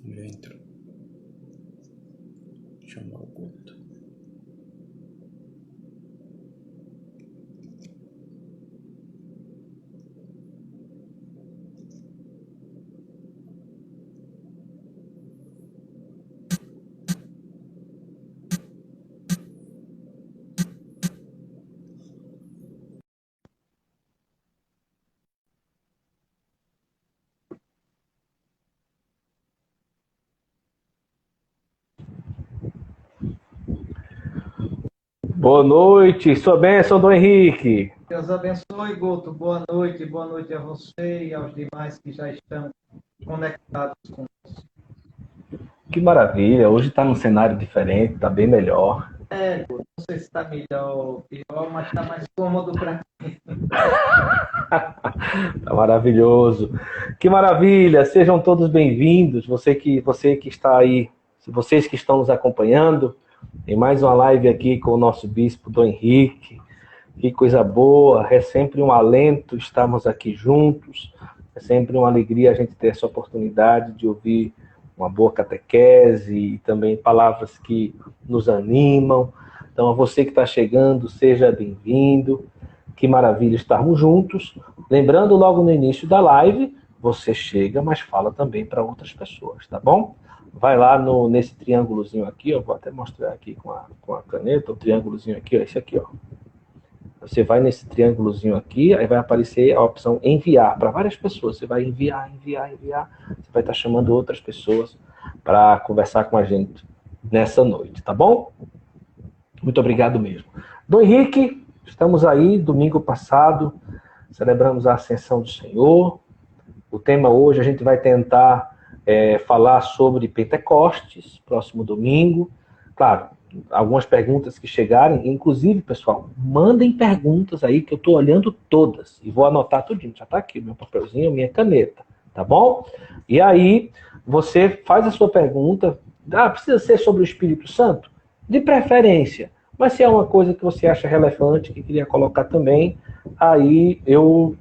Eu entro. Chamar o culto. Boa noite, sua bênção, Dom Henrique. Deus abençoe, Guto. Boa noite a você e aos demais que já estão conectados com. Que maravilha, hoje está num cenário diferente, está bem melhor. Guto, não sei se está melhor ou pior, mas está mais cômodo para mim. Tá maravilhoso. Que maravilha, sejam todos bem-vindos. Você que está aí, vocês que estão nos acompanhando, em mais uma live aqui com o nosso bispo Dom Henrique. Que coisa boa, é sempre um alento estarmos aqui juntos. É sempre uma alegria a gente ter essa oportunidade de ouvir uma boa catequese e também palavras que nos animam. Então, a você que está chegando, seja bem-vindo. Que maravilha estarmos juntos. Lembrando, logo no início da live, você chega, mas fala também para outras pessoas, tá bom? Vai lá nesse triângulozinho aqui, eu vou até mostrar aqui com a caneta, o triângulozinho aqui, ó, esse aqui, ó. Você vai nesse triângulozinho aqui, aí vai aparecer a opção enviar para várias pessoas. Você vai enviar. Você vai estar chamando outras pessoas para conversar com a gente nessa noite, tá bom? Muito obrigado mesmo. Dom Henrique, estamos aí, domingo passado, celebramos a Ascensão do Senhor. O tema hoje a gente vai tentar falar sobre Pentecostes, próximo domingo. Claro, algumas perguntas que chegarem, inclusive, pessoal, mandem perguntas aí que eu estou olhando todas e vou anotar tudinho. Já está aqui o meu papelzinho, minha caneta, tá bom? E aí, você faz a sua pergunta. Precisa ser sobre o Espírito Santo? De preferência. Mas se é uma coisa que você acha relevante, que queria colocar também, aí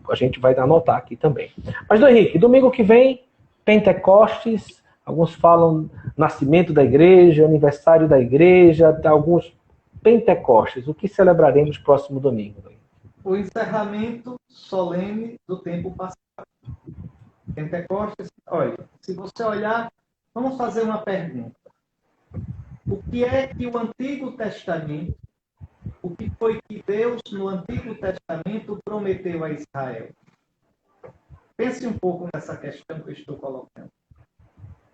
a gente vai anotar aqui também. Mas, Dom Henrique, domingo que vem, Pentecostes, alguns falam nascimento da igreja, aniversário da igreja, alguns Pentecostes. O que celebraremos próximo domingo? O encerramento solene do tempo passado. Pentecostes, olha, se você olhar, vamos fazer uma pergunta. O que é que o Antigo Testamento, o que foi que Deus no Antigo Testamento prometeu a Israel? Pense um pouco nessa questão que eu estou colocando.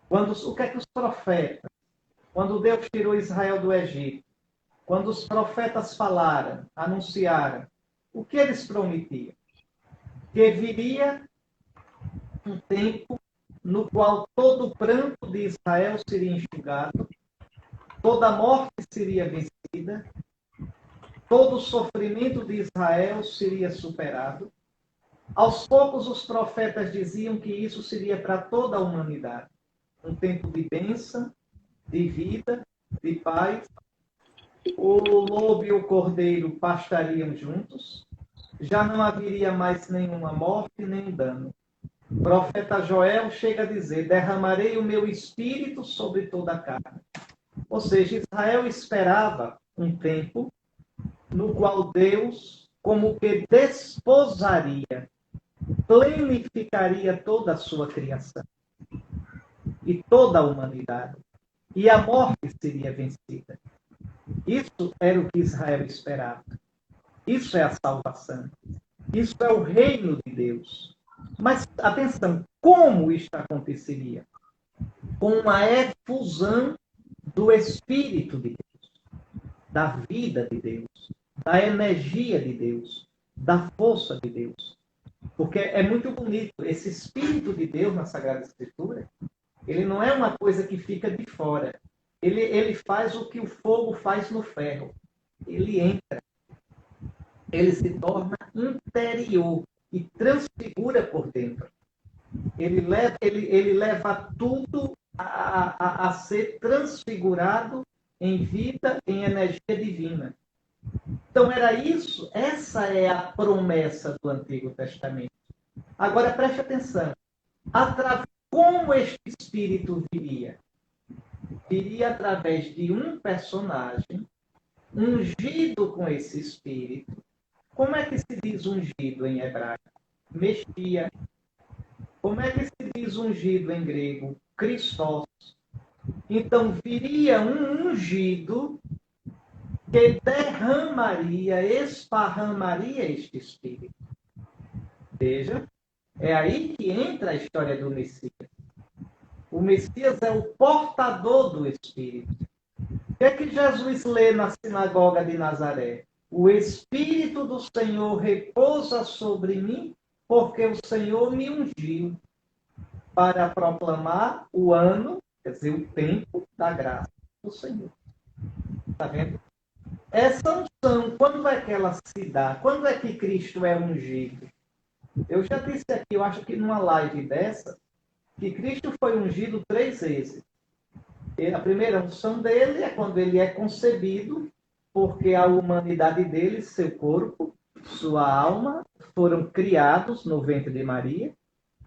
O que é que os profetas, quando Deus tirou Israel do Egito, quando os profetas falaram, anunciaram, o que eles prometiam? Que viria um tempo no qual todo o pranto de Israel seria enxugado, toda a morte seria vencida, todo o sofrimento de Israel seria superado. Aos poucos, os profetas diziam que isso seria para toda a humanidade. Um tempo de bênção, de vida, de paz. O lobo e o cordeiro pastariam juntos. Já não haveria mais nenhuma morte, nem dano. O profeta Joel chega a dizer: derramarei o meu espírito sobre toda a carne. Ou seja, Israel esperava um tempo no qual Deus, como que desposaria, plenificaria toda a sua criação e toda a humanidade. E a morte seria vencida. Isso era o que Israel esperava. Isso é a salvação. Isso é o reino de Deus. Mas, atenção, como isto aconteceria? Com uma efusão do Espírito de Deus, da vida de Deus, da energia de Deus, da força de Deus. Porque é muito bonito, esse Espírito de Deus na Sagrada Escritura, ele não é uma coisa que fica de fora. Ele faz o que o fogo faz no ferro. Ele entra. Ele se torna interior e transfigura por dentro. Ele leva tudo a ser transfigurado em vida, em energia divina. Então era isso, essa é a promessa do Antigo Testamento. Agora preste atenção. Através Como este espírito viria? Viria através de um personagem ungido com esse espírito. Como é que se diz ungido em hebraico? Mexia. Como é que se diz ungido em grego? Christos. Então viria um ungido que derramaria, esparramaria este espírito. Veja, é aí que entra a história do Messias. O Messias é o portador do espírito. O que é que Jesus lê na sinagoga de Nazaré? O Espírito do Senhor repousa sobre mim, porque o Senhor me ungiu para proclamar o ano, quer dizer, o tempo da graça do Senhor. Está vendo? Essa unção, quando é que ela se dá? Quando é que Cristo é ungido? Eu já disse aqui, eu acho que numa live dessa, que Cristo foi ungido 3 vezes. E a primeira unção dele é quando ele é concebido, porque a humanidade dele, seu corpo, sua alma, foram criados no ventre de Maria,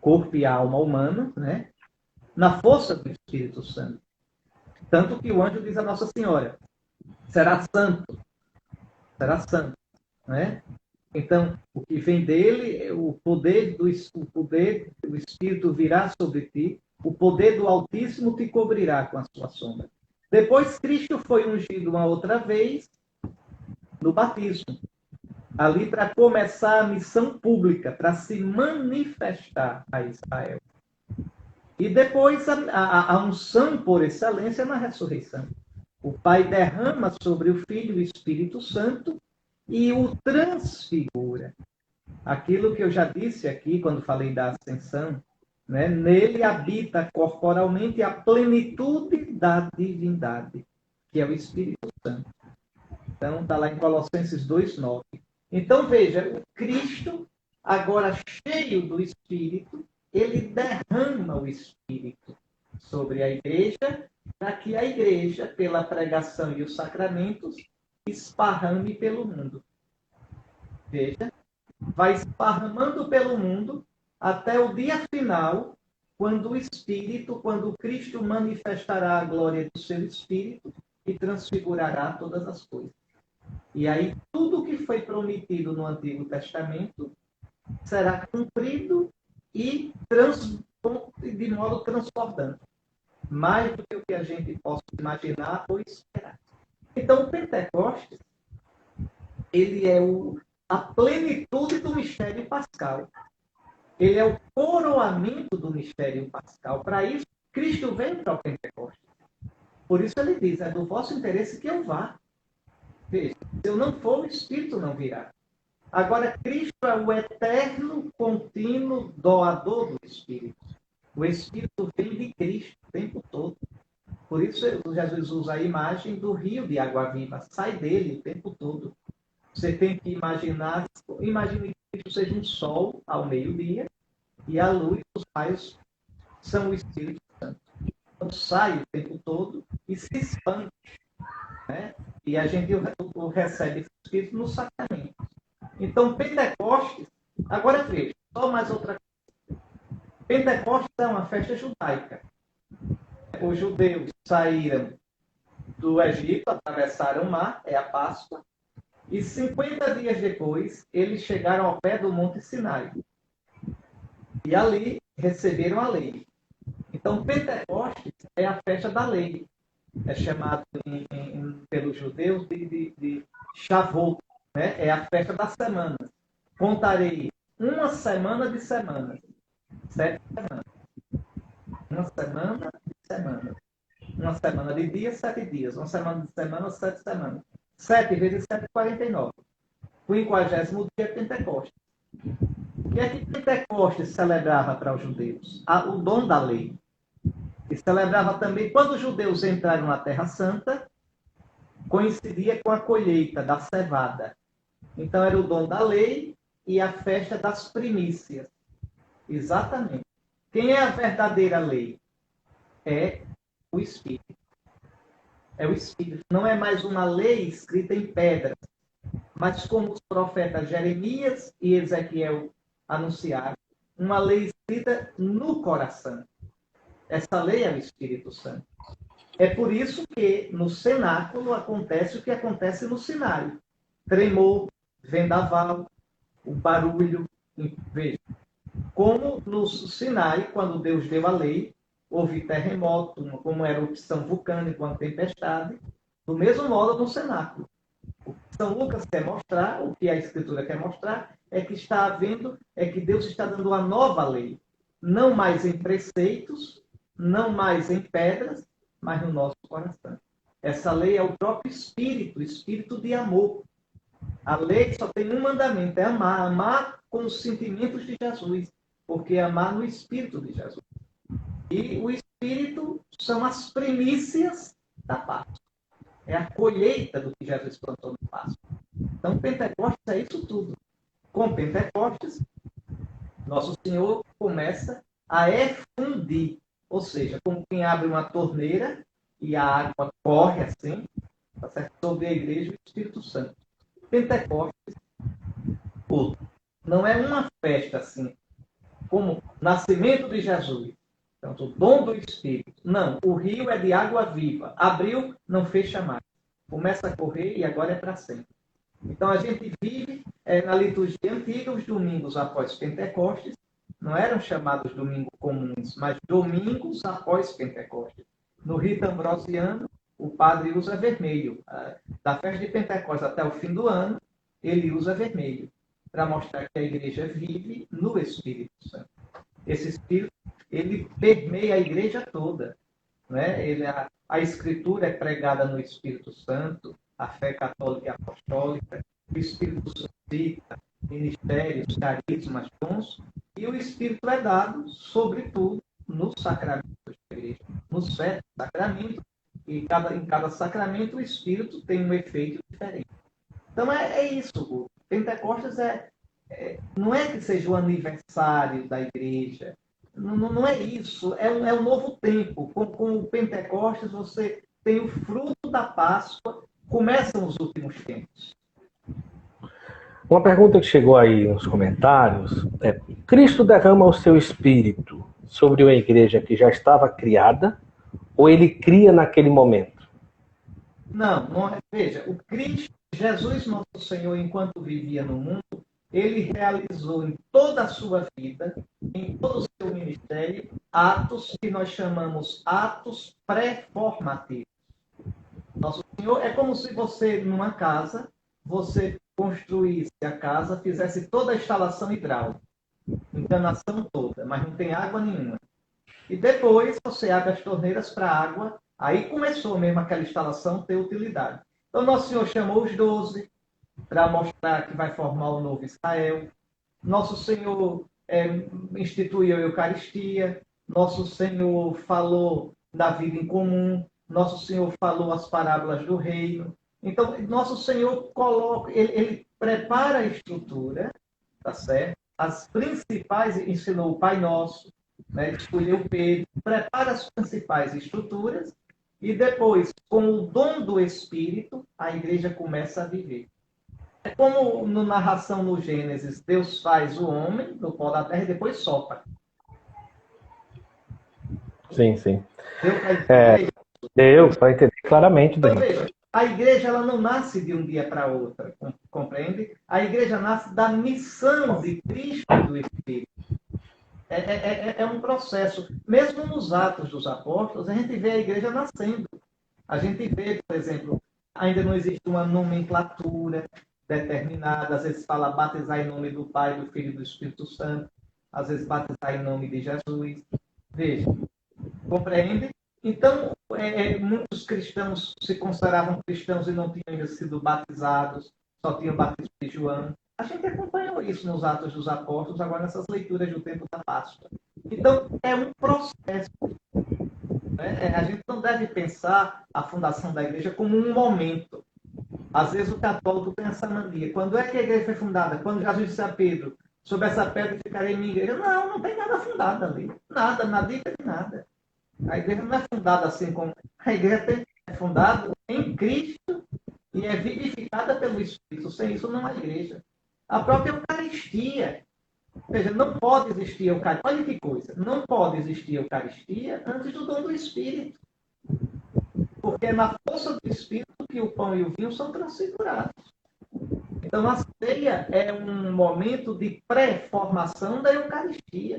corpo e alma humana, né? Na força do Espírito Santo. Tanto que o anjo diz a Nossa Senhora, será santo, né? Então, o que vem dele, o poder do Espírito virá sobre ti, o poder do Altíssimo te cobrirá com a sua sombra. Depois, Cristo foi ungido uma outra vez no batismo, ali para começar a missão pública, para se manifestar a Israel. E depois a unção por excelência na ressurreição. O Pai derrama sobre o Filho o Espírito Santo e o transfigura. Aquilo que eu já disse aqui quando falei da ascensão, né? Nele habita corporalmente a plenitude da divindade, que é o Espírito Santo. Então, está lá em Colossenses 2:9. Então, veja, o Cristo, agora cheio do Espírito, ele derrama o Espírito sobre a igreja, para que a igreja, pela pregação e os sacramentos, esparrame pelo mundo. Veja, vai esparramando pelo mundo até o dia final, quando o Espírito, quando Cristo manifestará a glória do seu Espírito e transfigurará todas as coisas. E aí tudo que foi prometido no Antigo Testamento será cumprido e de modo transbordante. Mais do que o que a gente possa imaginar ou esperar. Então, o Pentecostes, ele é a plenitude do mistério pascal. Ele é o coroamento do mistério pascal. Para isso, Cristo veio para o Pentecostes. Por isso ele diz, é do vosso interesse que eu vá. Veja, se eu não for, o Espírito não virá. Agora, Cristo é o eterno, contínuo doador do Espírito. O Espírito vem de Cristo o tempo todo. Por isso, Jesus usa a imagem do rio de água viva. Sai dele o tempo todo. Você tem que imaginar, imagine que Cristo seja um sol ao meio-dia e a luz, os raios, são o Espírito Santo. Então, sai o tempo todo e se expande. Né? E a gente recebe esse Espírito no sacramento. Então, Pentecostes, agora veja, só mais outra coisa. Pentecostes é uma festa judaica. Os judeus saíram do Egito, atravessaram o mar, é a Páscoa, e 50 dias depois, eles chegaram ao pé do Monte Sinai. E ali receberam a lei. Então, Pentecostes é a festa da lei. É chamado pelos judeus de Shavuot, né? É a festa das semanas. Contarei uma semana de semanas. 7 semanas. Uma semana de semanas. Uma semana de dias, 7 dias. Uma semana de semana, 7 semanas. 7 vezes 7, 49. O 50º dia é Pentecostes. O que é que Pentecostes celebrava para os judeus? O dom da lei. E celebrava também, quando os judeus entraram na Terra Santa, coincidia com a colheita da cevada. Então era o dom da lei e a festa das primícias. Exatamente. Quem é a verdadeira lei? É o Espírito. É o Espírito. Não é mais uma lei escrita em pedras, mas como os profetas Jeremias e Ezequiel anunciaram, uma lei escrita no coração. Essa lei é o Espírito Santo. É por isso que no cenáculo acontece o que acontece no Sinai. Tremor, vendaval, o barulho. Veja, como no Sinai, quando Deus deu a lei, houve terremoto, como erupção vulcânica, uma tempestade. Do mesmo modo no cenáculo. O que São Lucas quer mostrar, o que a Escritura quer mostrar, é que está havendo, é que Deus está dando uma nova lei. Não mais em preceitos, não mais em pedras, mas no nosso coração. Essa lei é o próprio Espírito, o Espírito de amor. A lei só tem um mandamento, é amar. Amar com os sentimentos de Jesus, porque é amar no Espírito de Jesus. E o Espírito são as primícias da Páscoa. É a colheita do que Jesus plantou no Páscoa. Então, Pentecostes é isso tudo. Com Pentecostes, Nosso Senhor começa a efundir. Ou seja, como quem abre uma torneira e a água corre assim, tá certo? Sobre a igreja e o Espírito Santo. Pentecostes, não é uma festa assim, como o nascimento de Jesus. Então, o dom do Espírito. Não, o rio é de água viva. Abriu, não fecha mais. Começa a correr e agora é para sempre. Então, a gente vive na liturgia antiga, os domingos após Pentecostes, não eram chamados domingos comuns, mas domingos após Pentecostes. No rito ambrosiano, o padre usa vermelho. Da festa de Pentecostes até o fim do ano, ele usa vermelho, para mostrar que a igreja vive no Espírito Santo. Esse Espírito, ele permeia a igreja toda. Né? A Escritura é pregada no Espírito Santo, a fé católica e apostólica, o Espírito suscita ministérios, carismas, dons, e o Espírito é dado, sobretudo, nos sacramentos da igreja, nos sete sacramentos, e em cada sacramento o Espírito tem um efeito diferente. Então é isso. Pentecostes não é que seja o aniversário da igreja, não é isso, é um novo tempo. Com o Pentecostes você tem o fruto da Páscoa, começam os últimos tempos. Uma pergunta que chegou aí nos comentários é: Cristo derrama o seu Espírito sobre uma igreja que já estava criada ou ele cria naquele momento? Não é. Veja, o Cristo, Jesus nosso Senhor, enquanto vivia no mundo, ele realizou em toda a sua vida, em todo o seu ministério, atos que nós chamamos atos pré-formativos. Nosso Senhor é como se você, numa casa, você construísse a casa, fizesse toda a instalação hidráulica, encanação toda, mas não tem água nenhuma. E depois você abre as torneiras para a água, aí começou mesmo aquela instalação ter utilidade. Então, Nosso Senhor chamou os 12 para mostrar que vai formar o novo Israel. Nosso Senhor instituiu a Eucaristia. Nosso Senhor falou da vida em comum. Nosso Senhor falou as parábolas do reino. Então, Nosso Senhor ele prepara a estrutura, tá certo? As principais, ensinou o Pai Nosso, né? Escolheu Pedro, prepara as principais estruturas e depois, com o dom do Espírito, a igreja começa a viver. É como na narração no Gênesis, Deus faz o homem no pó da terra e depois sopra. Sim, sim. Deu para entender claramente. Então, veja, a igreja ela não nasce de um dia para outro, compreende? A igreja nasce da missão de Cristo e do Espírito. É um processo. Mesmo nos Atos dos Apóstolos, a gente vê a igreja nascendo. A gente vê, por exemplo, ainda não existe uma nomenclatura determinada. Às vezes fala batizar em nome do Pai, do Filho e do Espírito Santo. Às vezes batizar em nome de Jesus. Veja, compreende? Então, muitos cristãos se consideravam cristãos e não tinham ainda sido batizados, só tinham batismo de João. A gente acompanhou isso nos Atos dos Apóstolos, agora nessas leituras do tempo da Páscoa. Então, é um processo. Né? A gente não deve pensar a fundação da igreja como um momento. Às vezes o católico tem essa mania. Quando é que a igreja foi fundada? Quando Jesus disse a Pedro, sobre essa pedra ficarei minha igreja. Não tem nada fundado ali. Nada de nada. A igreja não é fundada assim como... A igreja é fundada em Cristo e é vivificada pelo Espírito. Sem isso não há igreja. A própria Eucaristia. Veja, não pode existir Eucaristia. Olha que coisa. Não pode existir Eucaristia antes do dom do Espírito. Porque é na força do Espírito que o pão e o vinho são transfigurados. Então, a ceia é um momento de pré-formação da Eucaristia.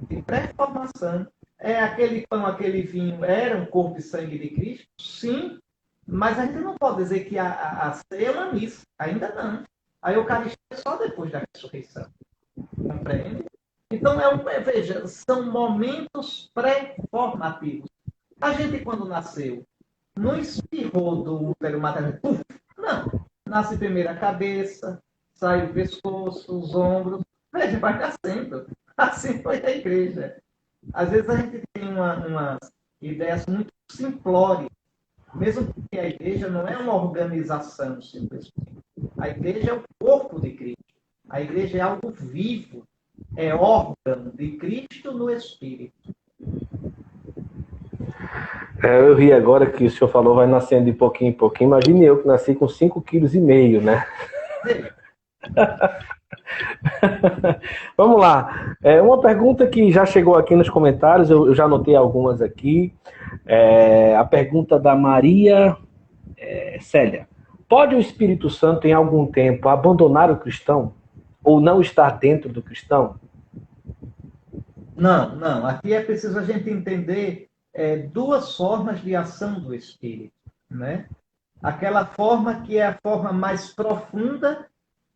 De pré-formação. É aquele pão, aquele vinho, era um corpo e sangue de Cristo? Sim, mas a gente não pode dizer que a ceia é uma missa. Ainda não. A Eucaristia é só depois da ressurreição. Compreende? Então, veja, são momentos pré-formativos. A gente, quando nasceu, não espirrou do útero materno. Puf! Não. Nasce primeiro a cabeça, sai o pescoço, os ombros. Veja, vai nascendo. Assim foi a igreja. Às vezes a gente tem umas ideias muito simplórias. Mesmo porque a igreja não é uma organização, simplesmente. A igreja é o corpo de Cristo. A igreja é algo vivo. É órgão de Cristo no Espírito. Eu ri agora que o senhor falou vai nascendo de pouquinho em pouquinho. Imagine eu que nasci com 5,5 kg, né? Vamos lá. Uma pergunta que já chegou aqui nos comentários, eu já anotei algumas aqui. A pergunta da Maria Célia. Pode o Espírito Santo, em algum tempo, abandonar o cristão? Ou não estar dentro do cristão? Não, não. Aqui é preciso a gente entender duas formas de ação do Espírito, né? Aquela forma que é a forma mais profunda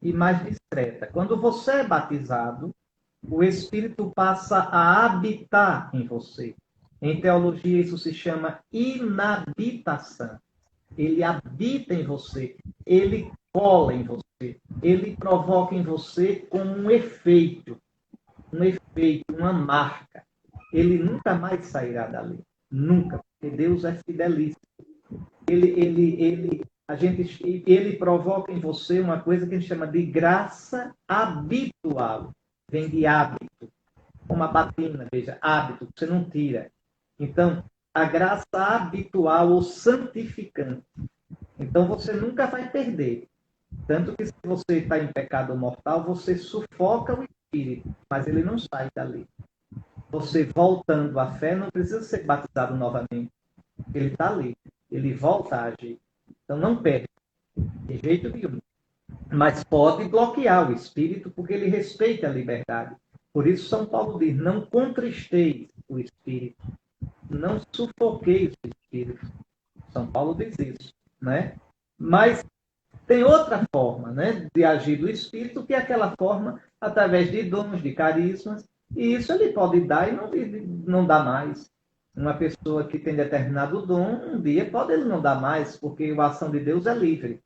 e mais discreta. Quando você é batizado, o Espírito passa a habitar em você. Em teologia, isso se chama inabitação. Ele habita em você, ele cola em você, ele provoca em você como um efeito, uma marca. Ele nunca mais sairá dali. Nunca, porque Deus é fidelíssimo. Ele provoca em você uma coisa que a gente chama de graça habitual. Vem de hábito. Como a batina, veja, hábito, você não tira. Então, a graça habitual ou santificante. Então, você nunca vai perder. Tanto que se você está em pecado mortal, você sufoca o espírito, mas ele não sai dali. Você voltando à fé, não precisa ser batizado novamente. Ele está ali. Ele volta a agir. Então, não perde. De jeito nenhum. Mas pode bloquear o espírito, porque ele respeita a liberdade. Por isso, São Paulo diz, não contristeis o espírito. Não sufoqueis o espírito. São Paulo diz isso, né? Mas tem outra forma, né, de agir do Espírito, que é aquela forma através de dons, de carismas, e isso ele pode dar e não dá mais. Uma pessoa que tem determinado dom, um dia pode ele não dar mais, porque a ação de Deus é livre.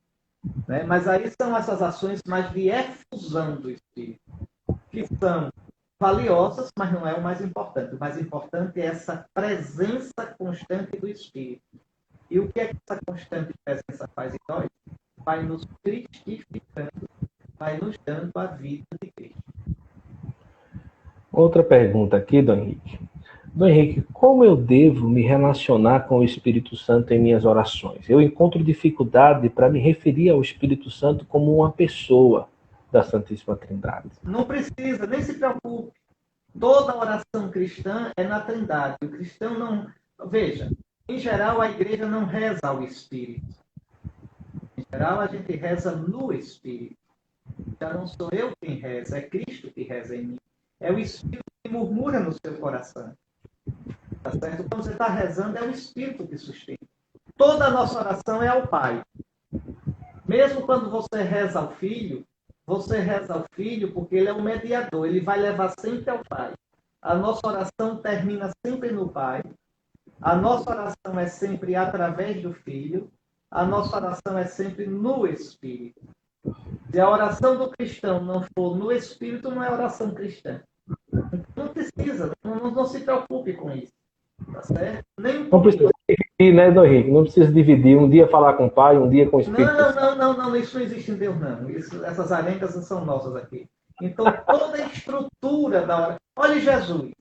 Né? Mas aí são essas ações mais de efusão do Espírito, que são valiosas, mas não é o mais importante. O mais importante é essa presença constante do Espírito. E o que é que essa constante presença faz em nós? Vai nos cristificando, vai nos dando a vida de Cristo. Outra pergunta aqui, Dom Henrique. Dom Henrique, como eu devo me relacionar com o Espírito Santo em minhas orações? Eu encontro dificuldade para me referir ao Espírito Santo como uma pessoa da Santíssima Trindade. Não precisa, nem se preocupe. Toda oração cristã é na Trindade. O cristão não... Veja, em geral, a igreja não reza ao Espírito. Em geral, a gente reza no Espírito. Já não sou eu quem reza, é Cristo que reza em mim. É o Espírito que murmura no seu coração. Tá certo? Quando você está rezando, é o Espírito que sustenta. Toda a nossa oração é ao Pai. Mesmo quando você reza ao Filho, você reza ao Filho porque ele é o mediador. Ele vai levar sempre ao Pai. A nossa oração termina sempre no Pai. A nossa oração é sempre através do Filho. A nossa oração é sempre no Espírito. Se a oração do cristão não for no Espírito, não é oração cristã. Não precisa, não se preocupe com isso. Tá certo? Nem um não precisa dividir, né, Dom Henrique? Não precisa dividir. Um dia falar com o Pai, um dia com o Espírito. Não. Isso não existe em Deus, não. Essas arengas não são nossas aqui. Então, toda a estrutura da oração... Olhe Jesus.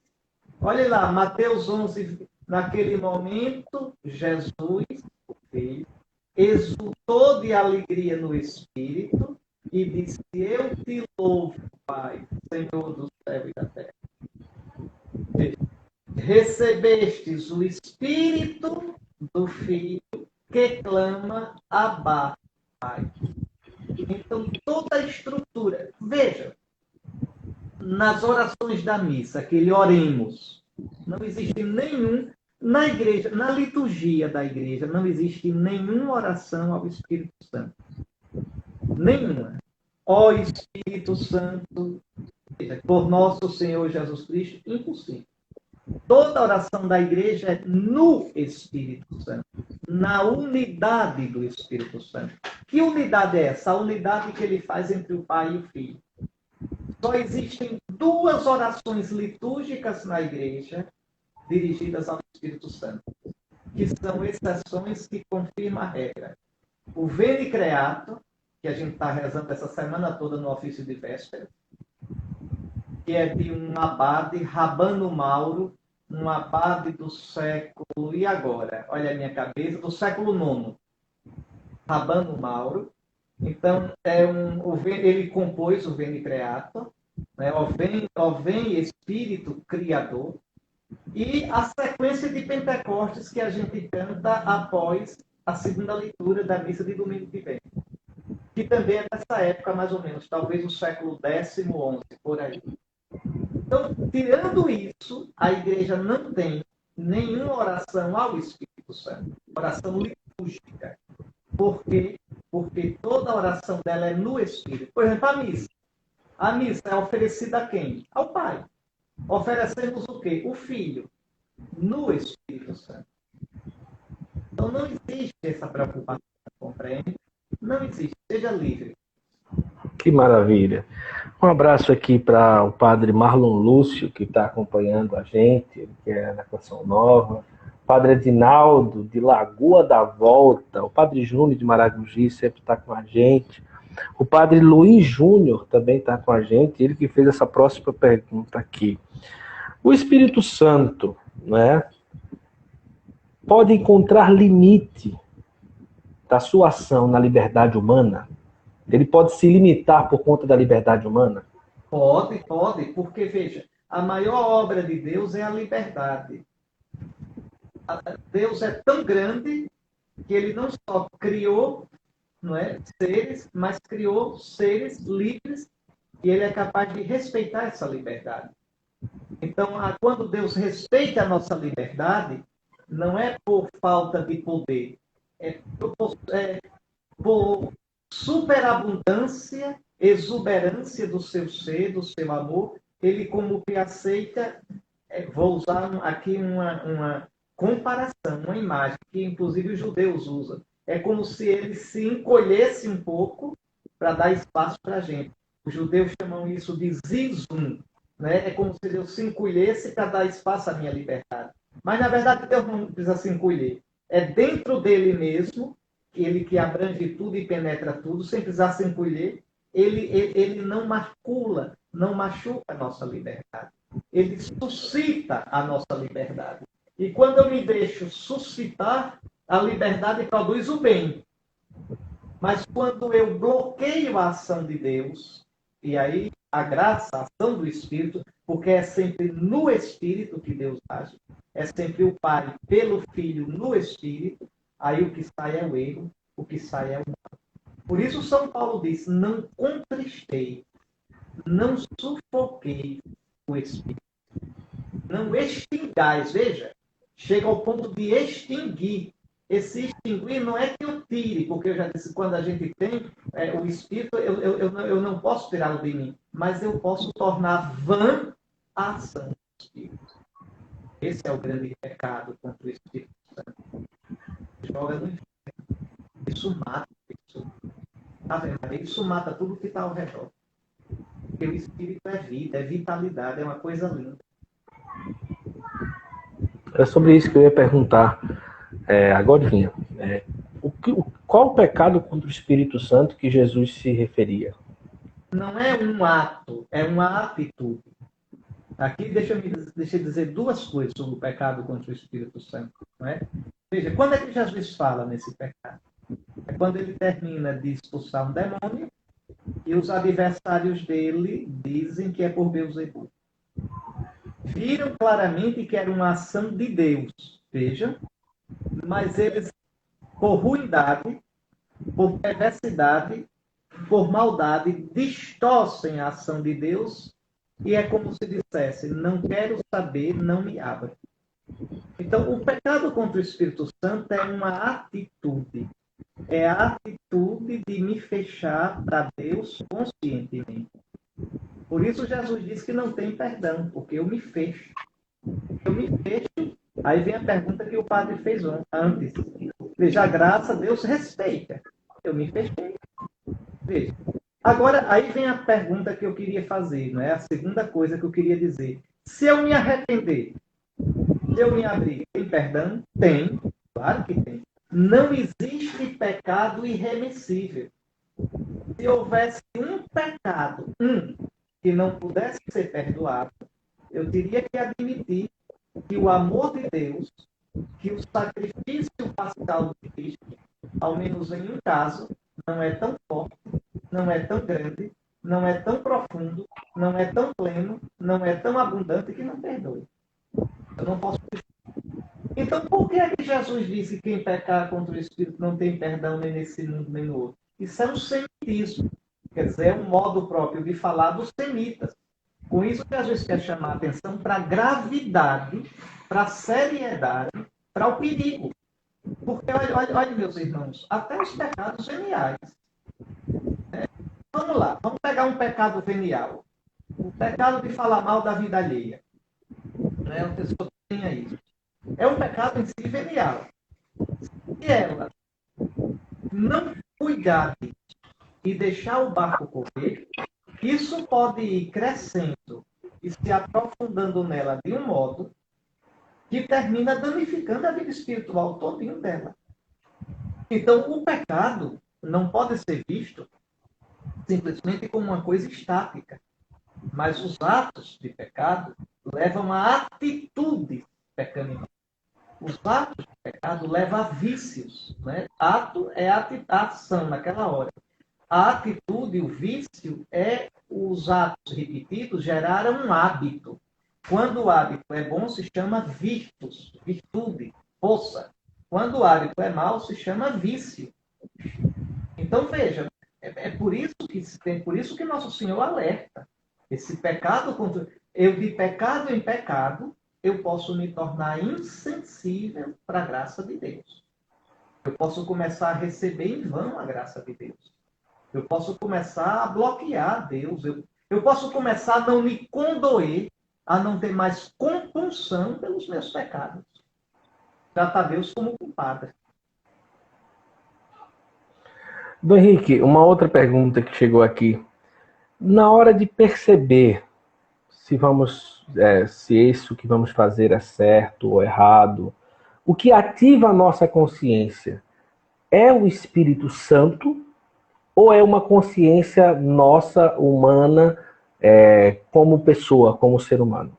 Olhe lá, Mateus 11. Naquele momento, Jesus, o Filho, exultou de alegria no Espírito e disse, eu te louvo, Pai, Senhor do céu e da terra. Recebestes o Espírito do Filho que clama Abba, Pai. Então, toda a estrutura. Veja, nas orações da missa, aquele oremos, não existe nenhum, na igreja, na liturgia da igreja, não existe nenhuma oração ao Espírito Santo. Nenhuma. Ó Espírito Santo, por nosso Senhor Jesus Cristo, impossível. Toda oração da igreja é no Espírito Santo, na unidade do Espírito Santo. Que unidade é essa? A unidade que ele faz entre o Pai e o Filho. Só existem duas orações litúrgicas na igreja dirigidas ao Espírito Santo, que são exceções que confirmam a regra. O Veni Creator, que a gente está rezando essa semana toda no ofício de véspera, que é de um abade, Rabano Mauro, um abade do século, e agora? Olha a minha cabeça, do século IX. Rabano Mauro. Então, ele compôs o Veni Creator, né? Ó vem Espírito Criador, e a sequência de Pentecostes que a gente canta após a segunda leitura da missa de domingo que vem, que também é dessa época, mais ou menos, talvez o século X, XI, por aí. Então, tirando isso, a igreja não tem nenhuma oração ao Espírito Santo, oração litúrgica. Por quê? Porque toda a oração dela é no Espírito. Por exemplo, a missa. A missa é oferecida a quem? Ao Pai. Oferecemos o quê? O Filho, no Espírito Santo. Então, não existe essa preocupação, compreende? Não existe. Seja livre. Que maravilha. Um abraço aqui para o padre Marlon Lúcio, que está acompanhando a gente, ele que é da Canção Nova. Padre Edinaldo, de Lagoa da Volta. O Padre Júnior, de Maragogi, sempre está com a gente. O Padre Luiz Júnior também está com a gente. Ele que fez essa próxima pergunta aqui. O Espírito Santo, né, pode encontrar limite da sua ação na liberdade humana? Ele pode se limitar por conta da liberdade humana? Pode, porque, veja, a maior obra de Deus é a liberdade. Deus é tão grande que ele não só criou, não é, seres, mas criou seres livres e ele é capaz de respeitar essa liberdade. Então, quando Deus respeita a nossa liberdade, não é por falta de poder, é por superabundância, exuberância do seu ser, do seu amor. Ele como que aceita, vou usar aqui uma comparação, uma imagem que inclusive os judeus usam. É como se ele se encolhesse um pouco para dar espaço para a gente. Os judeus chamam isso de zizum, né? É como se Deus se encolhesse para dar espaço à minha liberdade. Mas na verdade Deus não precisa se encolher. É dentro dele mesmo, ele que abrange tudo e penetra tudo, sem precisar se encolher, ele não macula, não machuca a nossa liberdade. Ele suscita a nossa liberdade. E quando eu me deixo suscitar, a liberdade produz o bem. Mas quando eu bloqueio a ação de Deus, e aí a graça, a ação do Espírito, porque é sempre no Espírito que Deus age, é sempre o Pai pelo Filho no Espírito, aí o que sai é o erro, o que sai é o mal. Por isso São Paulo diz, não contristei, não sufoquei o Espírito. Não extingais, veja, chega ao ponto de extinguir. Esse extinguir não é que eu tire, porque eu já disse, quando a gente tem o Espírito, eu não posso tirá-lo de mim, mas eu posso tornar vã a ação do Espírito. Esse é o grande pecado contra o Espírito Santo. Joga no inferno. Isso mata a pessoa. Tá vendo? Isso mata tudo que está ao redor. Porque o Espírito é vida, é vitalidade, é uma coisa linda. É sobre isso que eu ia perguntar agora. Qual o pecado contra o Espírito Santo que Jesus se referia? Não é um ato, é uma atitude. Aqui deixa eu dizer duas coisas sobre o pecado contra o Espírito Santo. Não é? Veja, quando é que Jesus fala nesse pecado? É quando ele termina de expulsar um demônio e E os adversários dele dizem que é por Beelzebub. Viram claramente que era uma ação de Deus, vejam, mas eles, por ruindade, por perversidade, por maldade, distorcem a ação de Deus e é como se dissesse, não quero saber, não me abra. Então, o pecado contra o Espírito Santo é uma atitude. É a atitude de me fechar para Deus conscientemente. Por isso Jesus disse que não tem perdão, porque eu me fecho. Eu me fecho. Aí vem a pergunta que o padre fez antes. Veja, a graça Deus respeita. Eu me fechei. Veja. Agora, aí vem a pergunta que eu queria fazer, não é? A segunda coisa que eu queria dizer. Se eu me arrepender, se eu me abrir, tem perdão? Tem. Claro que tem. Não existe pecado irremissível. Se houvesse um pecado, que não pudesse ser perdoado, eu teria que admitir que o amor de Deus, que o sacrifício pascal de Cristo, ao menos em um caso, não é tão forte, não é tão grande, não é tão profundo, não é tão pleno, não é tão abundante que não perdoe. Eu não posso. Então, por que é que Jesus disse que quem pecar contra o Espírito não tem perdão nem nesse mundo nem no outro? Isso é um semitismo. Quer dizer, é um modo próprio de falar dos semitas. Com isso, Jesus quer chamar a atenção para a gravidade, para a seriedade, para o perigo. Porque, olha, meus irmãos, até os pecados veniais. Né? Vamos lá, vamos pegar um pecado venial. O pecado de falar mal da vida alheia. Né? A pessoa tenha isso. É um pecado em si venial. Se ela não cuidar disso e deixar o barco correr, isso pode ir crescendo e se aprofundando nela de um modo que termina danificando a vida espiritual todinho dela. Então, o pecado não pode ser visto simplesmente como uma coisa estática, mas os atos de pecado levam a atitudes pecaminosas. Os atos de pecado levam a vícios. Né? Ato é a ação naquela hora. A atitude, o vício, é os atos repetidos geraram um hábito. Quando o hábito é bom, se chama virtus, virtude, força. Quando o hábito é mau, se chama vício. Então, veja, por isso que Nosso Senhor alerta. Esse pecado contra... Eu, de pecado em pecado, eu posso me tornar insensível para a graça de Deus. Eu posso começar a receber em vão a graça de Deus. Eu posso começar a bloquear Deus. Eu posso começar a não me condoer, a não ter mais compunção pelos meus pecados. Tratar Deus como culpado. Dom Henrique, uma outra pergunta que chegou aqui. Na hora de perceber se isso que vamos fazer é certo ou errado, o que ativa a nossa consciência é o Espírito Santo ou é uma consciência nossa, humana, como pessoa, como ser humano?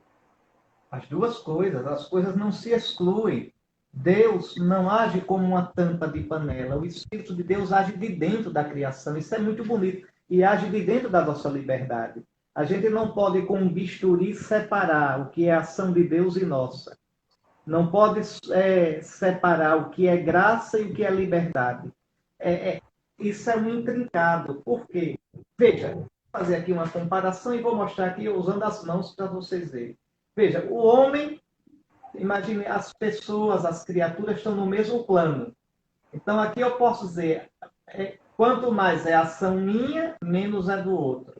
As duas coisas, as coisas não se excluem. Deus não age como uma tampa de panela. O Espírito de Deus age de dentro da criação. Isso é muito bonito. E age de dentro da nossa liberdade. A gente não pode, com um bisturi, separar o que é ação de Deus e nossa. Não pode separar o que é graça e o que é liberdade. Isso é um intrincado. Por quê? Veja, vou fazer aqui uma comparação e vou mostrar aqui usando as mãos para vocês verem. Veja, o homem, imagine, as pessoas, as criaturas estão no mesmo plano. Então, aqui eu posso dizer, quanto mais é ação minha, menos é do outro.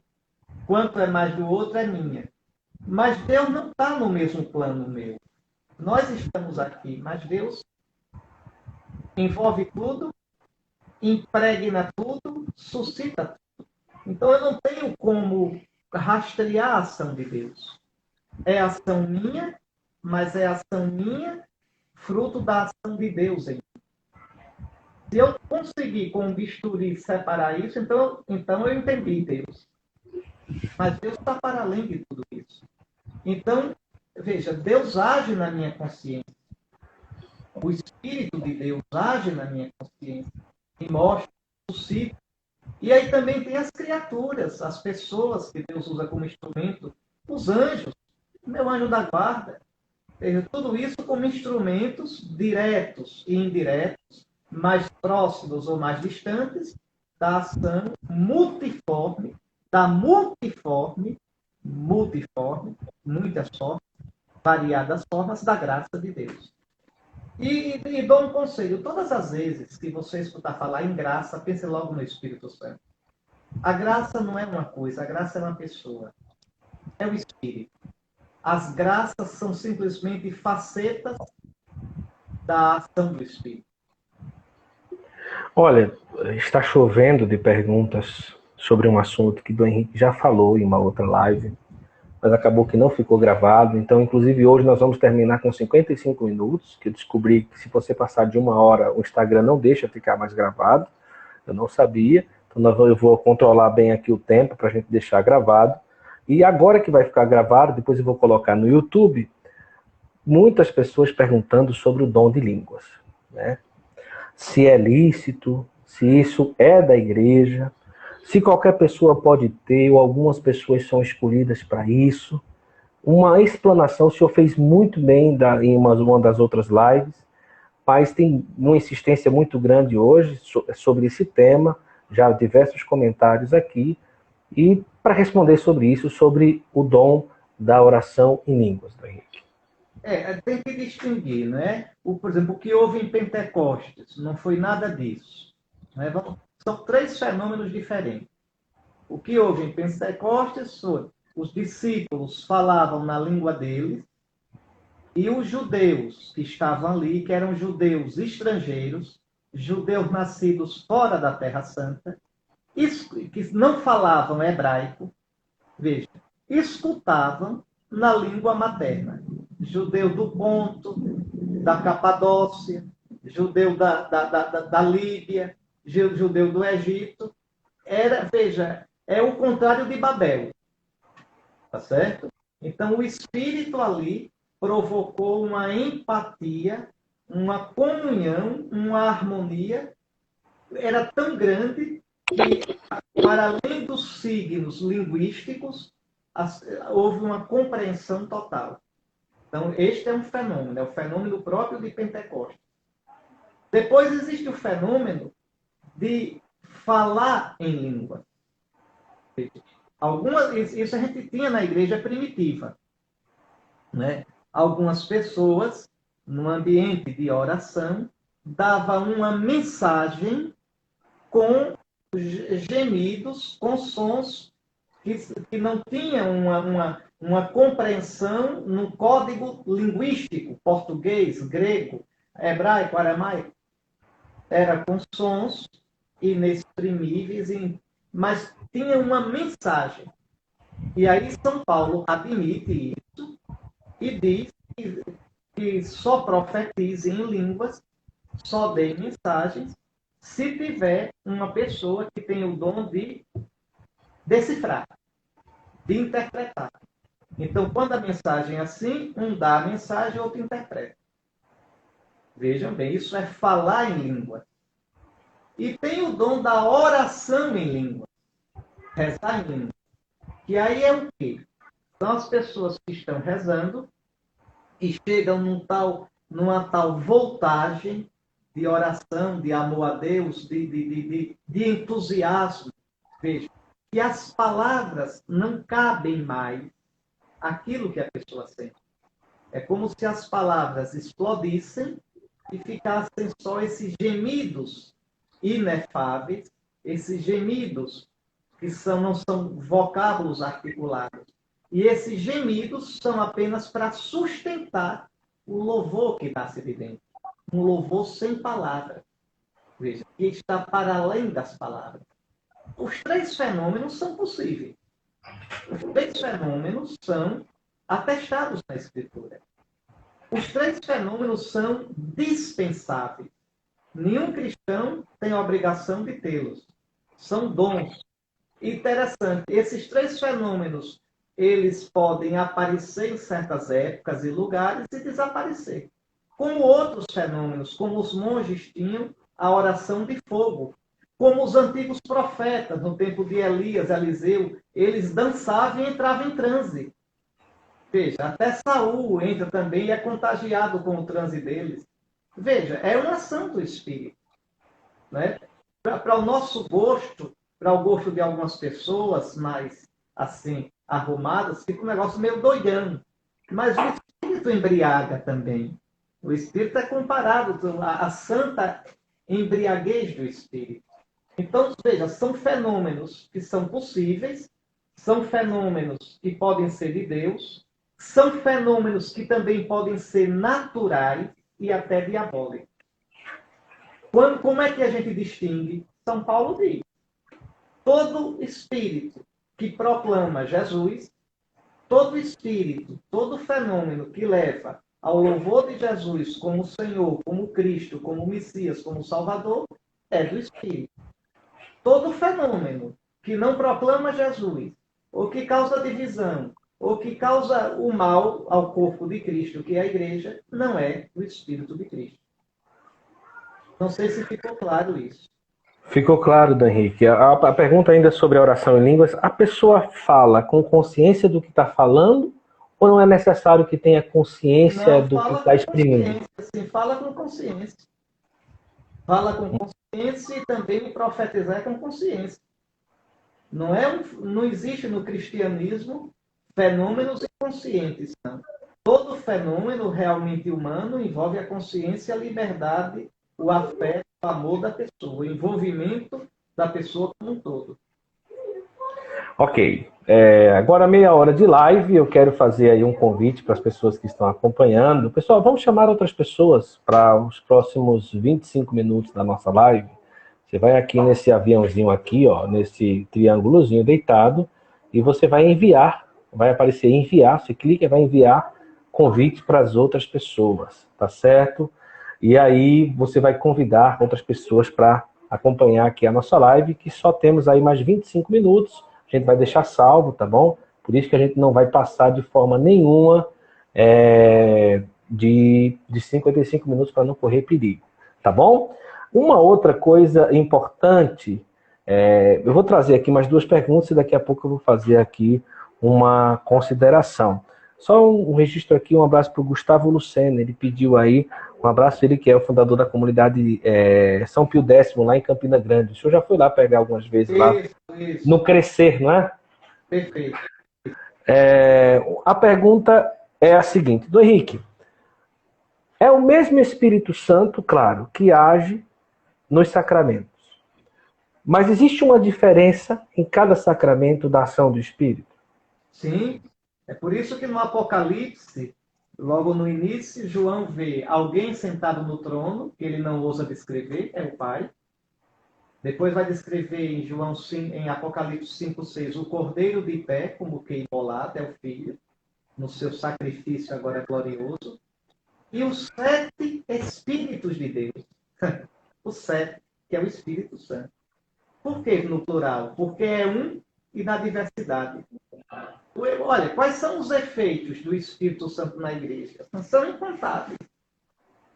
Quanto é mais do outro, é minha. Mas Deus não está no mesmo plano meu. Nós estamos aqui, mas Deus envolve tudo, impregna tudo, suscita tudo. Então, eu não tenho como rastrear a ação de Deus. É ação minha, mas é ação minha, fruto da ação de Deus em mim. Se eu conseguir com um bisturi separar isso, então eu entendi Deus. Mas Deus está para além de tudo isso. Então, veja, Deus age na minha consciência. O Espírito de Deus age na minha consciência. Me mostra, suscita. E aí também tem as criaturas, as pessoas que Deus usa como instrumento, os anjos, meu anjo da guarda. Tudo isso como instrumentos diretos e indiretos, mais próximos ou mais distantes, da ação multiforme, da multiforme, muitas formas, variadas formas da graça de Deus. E dou um conselho: todas as vezes que você escutar falar em graça, pense logo no Espírito Santo. A graça não é uma coisa, a graça é uma pessoa. É o Espírito. As graças são simplesmente facetas da ação do Espírito. Olha, está chovendo de perguntas sobre um assunto que Dom Henrique já falou em uma outra live, mas acabou que não ficou gravado. Então, inclusive, hoje nós vamos terminar com 55 minutos, que eu descobri que se você passar de 1 hora, o Instagram não deixa ficar mais gravado. Eu não sabia. Então, eu vou controlar bem aqui o tempo para a gente deixar gravado. E agora que vai ficar gravado, depois eu vou colocar no YouTube, muitas pessoas perguntando sobre o dom de línguas, né? Se é lícito, se isso é da igreja, se qualquer pessoa pode ter, ou algumas pessoas são escolhidas para isso. Uma explanação, o senhor fez muito bem em uma das outras lives, mas tem uma insistência muito grande hoje sobre esse tema, já diversos comentários aqui, e para responder sobre isso, sobre o dom da oração em línguas, Dom Henrique. Tem que distinguir, né? Por exemplo, o que houve em Pentecostes não foi nada disso. Né? São 3 fenômenos diferentes. O que houve em Pentecostes foi: os discípulos falavam na língua deles, e os judeus que estavam ali, que eram judeus estrangeiros, judeus nascidos fora da Terra Santa, que não falavam hebraico, veja, escutavam na língua materna. Judeu do Ponto, da Capadócia, judeu da Líbia, judeu do Egito. Veja, é o contrário de Babel. Tá certo? Então, o Espírito ali provocou uma empatia, uma comunhão, uma harmonia. Era tão grande que, para além dos signos linguísticos, houve uma compreensão total. Então, este é um fenômeno, é o fenômeno próprio de Pentecostes. Depois existe o fenômeno de falar em língua. Isso a gente tinha na igreja primitiva. Né? Algumas pessoas, no ambiente de oração, davam uma mensagem com gemidos, com sons que não tinham uma compreensão no código linguístico, português, grego, hebraico, aramaico. Era com sons inexprimíveis, mas tinha uma mensagem. E aí São Paulo admite isso e diz que só profetize em línguas, só dê mensagens, se tiver uma pessoa que tem o dom de decifrar, de interpretar. Então, quando a mensagem é assim, um dá a mensagem, outro interpreta. Vejam bem, isso é falar em língua. E tem o dom da oração em língua, rezar em língua. Que aí é o quê? São as pessoas que estão rezando e chegam numa tal voltagem de oração, de amor a Deus, de entusiasmo. Veja, que as palavras não cabem mais aquilo que a pessoa sente. É como se as palavras explodissem e ficassem só esses gemidos inefáveis, esses gemidos que não são vocábulos articulados. E esses gemidos são apenas para sustentar o louvor que nasce de dentro. Um louvor sem palavras. Veja, que está para além das palavras. Os 3 fenômenos são possíveis. Os 3 fenômenos são atestados na Escritura. Os 3 fenômenos são dispensáveis. Nenhum cristão tem a obrigação de tê-los. São dons. Interessante, esses 3 fenômenos, eles podem aparecer em certas épocas e lugares e desaparecer. Como outros fenômenos, como os monges tinham a oração de fogo. Como os antigos profetas, no tempo de Elias, Eliseu, eles dançavam e entravam em transe. Veja, até Saul entra também e é contagiado com o transe deles. Veja, é uma ação do Espírito. Né? Para o nosso gosto, para o gosto de algumas pessoas mais, assim, arrumadas, fica um negócio meio doidão. Mas o Espírito embriaga também. O Espírito é comparado à santa embriaguez do Espírito. Então, veja, são fenômenos que são possíveis, são fenômenos que podem ser de Deus, são fenômenos que também podem ser naturais e até diabólicos. Como é que a gente distingue? São Paulo diz: todo espírito que proclama Jesus, todo espírito, todo fenômeno que leva ao louvor de Jesus como Senhor, como Cristo, como Messias, como Salvador, é do Espírito. Todo fenômeno que não proclama Jesus, ou que causa divisão, ou que causa o mal ao corpo de Cristo, que é a igreja, não é do Espírito de Cristo. Não sei se ficou claro isso. Ficou claro, Dan Henrique. A pergunta ainda sobre a oração em línguas: a pessoa fala com consciência do que está falando ou não é necessário que tenha consciência Não, do que fala está com exprimindo? consciência, sim, fala com consciência. Fala com consciência e também o profetizar com consciência. Não existe no cristianismo fenômenos inconscientes. Não. Todo fenômeno realmente humano envolve a consciência, a liberdade, o afeto, o amor da pessoa, o envolvimento da pessoa como um todo. Ok. Agora meia hora de live, eu quero fazer aí um convite para as pessoas que estão acompanhando. Pessoal, vamos chamar outras pessoas para os próximos 25 minutos da nossa live. Você vai aqui nesse aviãozinho aqui, ó, nesse triângulozinho deitado, e você vai enviar, vai aparecer enviar, você clica e vai enviar convite para as outras pessoas, tá certo? E aí você vai convidar outras pessoas para acompanhar aqui a nossa live, que só temos aí mais 25 minutos. A gente vai deixar salvo, tá bom? Por isso que a gente não vai passar de forma nenhuma de 55 minutos para não correr perigo, tá bom? Uma outra coisa importante, eu vou trazer aqui mais duas perguntas e daqui a pouco eu vou fazer aqui uma consideração. Só um registro aqui, um abraço para o Gustavo Lucena, ele pediu aí, um abraço, ele que é o fundador da comunidade São Pio X, lá em Campina Grande. O senhor já foi lá pegar algumas vezes lá Isso. no Crescer, não é? Perfeito. A pergunta é a seguinte, do Henrique, é o mesmo Espírito Santo, claro, que age nos sacramentos. Mas existe uma diferença em cada sacramento da ação do Espírito? Sim. É por isso que no Apocalipse, logo no início, João vê alguém sentado no trono, que ele não ousa descrever, é o Pai. Depois vai descrever em Apocalipse 5:6 o cordeiro de pé, como que imolado, é o Filho, no seu sacrifício agora glorioso. E os 7 Espíritos de Deus. O 7, que é o Espírito Santo. Por que no plural? Porque é um e na diversidade. Olha, quais são os efeitos do Espírito Santo na igreja? São incontáveis.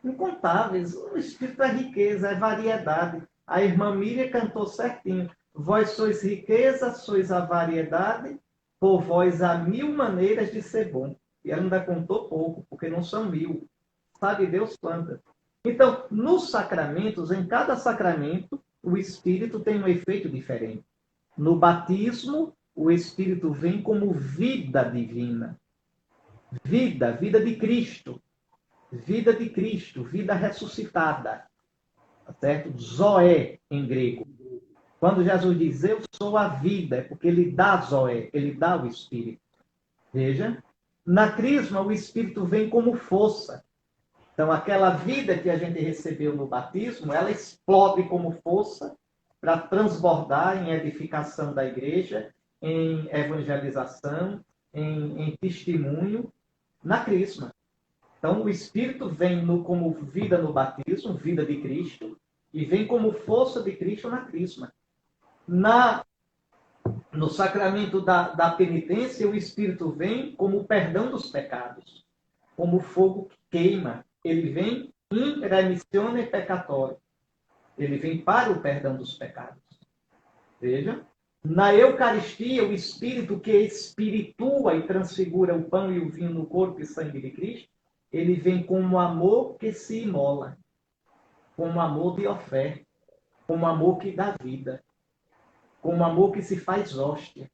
Incontáveis. O Espírito é riqueza, é variedade. A irmã Miriam cantou certinho. Vós sois riqueza, sois a variedade, por vós há 1000 maneiras de ser bom. E ela ainda contou pouco, porque não são 1000. Sabe Deus quantas. Então, nos sacramentos, em cada sacramento, o Espírito tem um efeito diferente. No batismo, o Espírito vem como vida divina. Vida de Cristo. Vida de Cristo, vida ressuscitada. Certo? Zoé, em grego. Quando Jesus diz, eu sou a vida, é porque ele dá Zoé, ele dá o Espírito. Veja, na Crisma, o Espírito vem como força. Então, aquela vida que a gente recebeu no batismo, ela explode como força para transbordar em edificação da igreja, em evangelização, em testemunho, na Crisma. Então, o Espírito vem como vida no batismo, vida de Cristo, e vem como força de Cristo na Crisma. No sacramento da penitência, o Espírito vem como o perdão dos pecados, como o fogo que queima. Ele vem in remissione peccatorum. Ele vem para o perdão dos pecados. Veja. Na Eucaristia, o Espírito que espiritua e transfigura o pão e o vinho no corpo e sangue de Cristo, ele vem como amor que se imola, como amor de oferta, como amor que dá vida, como amor que se faz hóstia.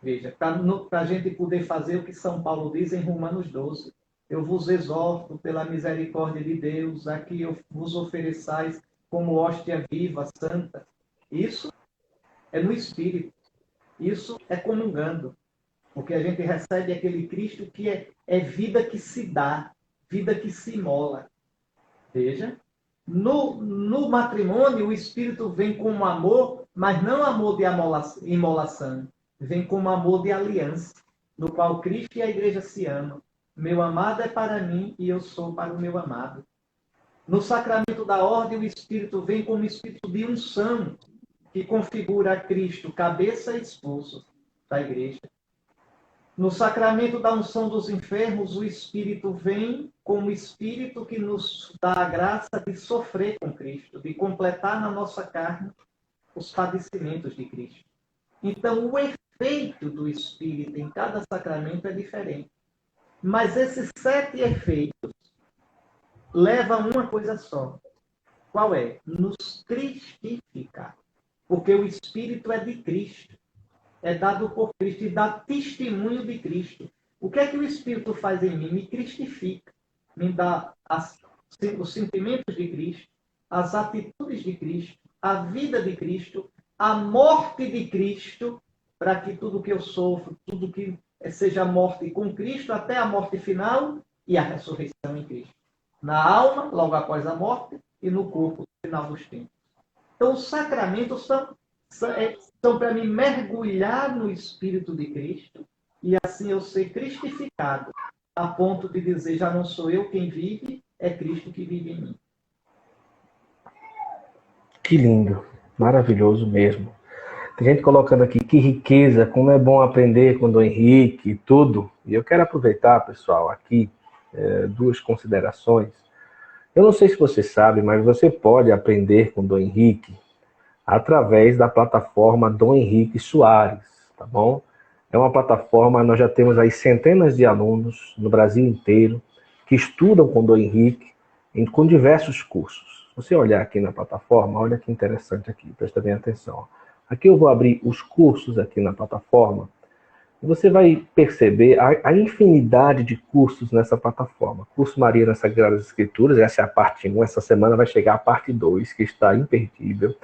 Veja, para a gente poder fazer o que São Paulo diz em Romanos 12. Eu vos exorto pela misericórdia de Deus, a que vos ofereçais como hóstia viva, santa. Isso é no Espírito. Isso é comungando. Porque a gente recebe aquele Cristo que é vida que se dá, vida que se imola. Veja. No matrimônio, o Espírito vem como amor, mas não amor de imolação. Vem como amor de aliança, no qual Cristo e a igreja se amam. Meu amado é para mim e eu sou para o meu amado. No sacramento da ordem, o Espírito vem como espírito de unção, que configura a Cristo, cabeça e esposo da igreja. No sacramento da unção dos enfermos, o Espírito vem como Espírito que nos dá a graça de sofrer com Cristo, de completar na nossa carne os padecimentos de Cristo. Então, o efeito do Espírito em cada sacramento é diferente. Mas esses 7 efeitos levam a uma coisa só. Qual é? Nos cristificar. Porque o Espírito é de Cristo. É dado por Cristo e dá testemunho de Cristo. O que é que o Espírito faz em mim? Me cristifica. Me dá os sentimentos de Cristo, as atitudes de Cristo, a vida de Cristo, a morte de Cristo, para que tudo que eu sofro, tudo que seja morte com Cristo, até a morte final e a ressurreição em Cristo. Na alma, logo após a morte, e no corpo, no final dos tempos. Então, os sacramentos são para me mergulhar no Espírito de Cristo e assim eu ser cristificado, a ponto de dizer, já não sou eu quem vive, é Cristo que vive em mim. Que lindo, maravilhoso mesmo. Tem gente colocando aqui, que riqueza, como é bom aprender com o Dom Henrique e tudo. E eu quero aproveitar, pessoal, aqui, 2 considerações. Eu não sei se você sabe, mas você pode aprender com o Dom Henrique através da plataforma Dom Henrique Soares, tá bom? É uma plataforma, nós já temos aí centenas de alunos no Brasil inteiro que estudam com o Dom Henrique com diversos cursos. Se você olhar aqui na plataforma, olha que interessante aqui, presta bem atenção. Aqui eu vou abrir os cursos aqui na plataforma e você vai perceber a infinidade de cursos nessa plataforma. Curso Maria nas Sagradas Escrituras, essa é a parte 1, essa semana vai chegar a parte 2, que está imperdível.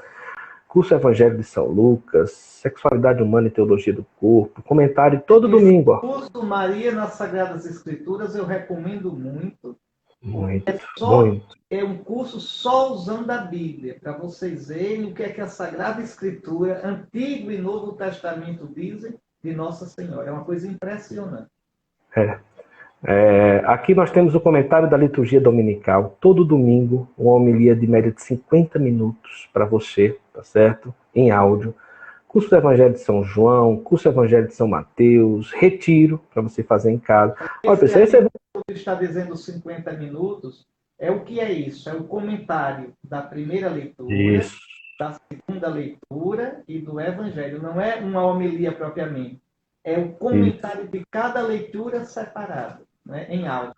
Curso Evangelho de São Lucas, Sexualidade Humana e Teologia do Corpo, comentário todo domingo. Ó. Curso Maria nas Sagradas Escrituras eu recomendo muito. Muito, muito. É um curso só usando a Bíblia, para vocês verem o que é que a Sagrada Escritura, Antigo e Novo Testamento dizem de Nossa Senhora. É uma coisa impressionante. Aqui nós temos o comentário da liturgia dominical, todo domingo, uma homilia de média de 50 minutos para você, tá certo? Em áudio. Curso do Evangelho de São João, curso do Evangelho de São Mateus, retiro para você fazer em casa. Olha, pessoal, você está dizendo 50 minutos, é o que é isso? É o comentário da primeira leitura, isso, da segunda leitura e do Evangelho. Não é uma homilia propriamente. É o comentário de cada leitura separado, né, em áudio.